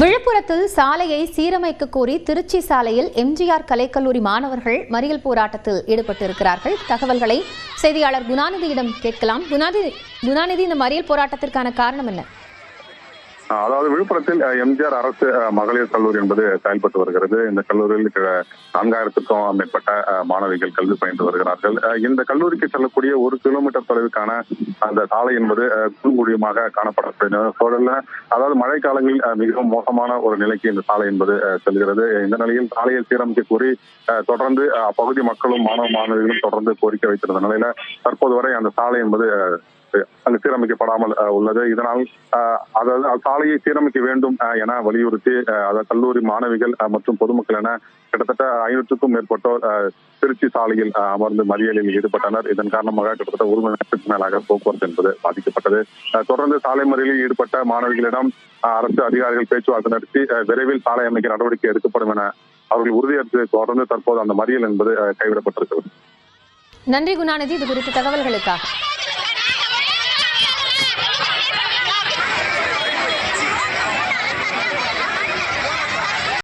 விழுப்புரத்தில் சாலையை சீரமைக்க கோரி திருச்சி சாலையில் எம்ஜிஆர் கலைக்கல்லூரி மாணவர்கள் மறியல் போராட்டத்தில் ஈடுபட்டிருக்கிறார்கள். தகவல்களை செய்தியாளர் குணாநிதியிடம் கேட்கலாம். குணாநிதி, இந்த மறியல் போராட்டத்திற்கான காரணம் என்ன? அதாவது விழுப்புரத்தில் எம்ஜிஆர் அரசு மகளிர் கல்லூரி என்பது செயல்பட்டு வருகிறது. இந்த கல்லூரியில் 4000க்கும் மேற்பட்ட மாணவிகள் கல்வி பயின்று வருகிறார்கள். இந்த கல்லூரிக்கு செல்லக்கூடிய 1 கிலோமீட்டர் தொலைவுக்கான அந்த சாலை என்பது குறுங்குழியமாக காணப்படக்கூடிய சூழல்ல, அதாவது மழை காலங்களில் மிகவும் மோசமான ஒரு நிலைக்கு இந்த சாலை என்பது செல்கிறது. இந்த நிலையில் சாலையை சீரமைக்க கூறி தொடர்ந்து அப்பகுதி மக்களும் மாணவிகளும் தொடர்ந்து கோரிக்கை வைத்திருந்த நிலையில தற்போது வரை அந்த சாலை என்பது அங்கு சீரமைக்கப்படாமல் உள்ளது. இதனால் அதாவது சாலையை சீரமைக்க வேண்டும் என வலியுறுத்தி அதாவது கல்லூரி மாணவிகள் மற்றும் பொதுமக்கள் என கிட்டத்தட்ட 500க்கும் மேற்பட்டோர் திருச்சி சாலையில் அமர்ந்து மறியலில் ஈடுபட்டனர். இதன் காரணமாக கிட்டத்தட்ட 1 மணி நேரத்துக்கு மேலாக போக்குவரத்து என்பது பாதிக்கப்பட்டது. தொடர்ந்து சாலை மறியலில் ஈடுபட்ட மாணவிகளிடம் அரசு அதிகாரிகள் பேச்சுவார்த்தை நடத்தி விரைவில் சாலை அமைக்க நடவடிக்கை எடுக்கப்படும் என அவர்கள் உறுதியளித்து தொடர்ந்து தற்போது அந்த மறியல் என்பது கைவிடப்பட்டிருக்கிறது. நன்றி குணாநிதி, இது குறித்த தகவல்களுக்காக.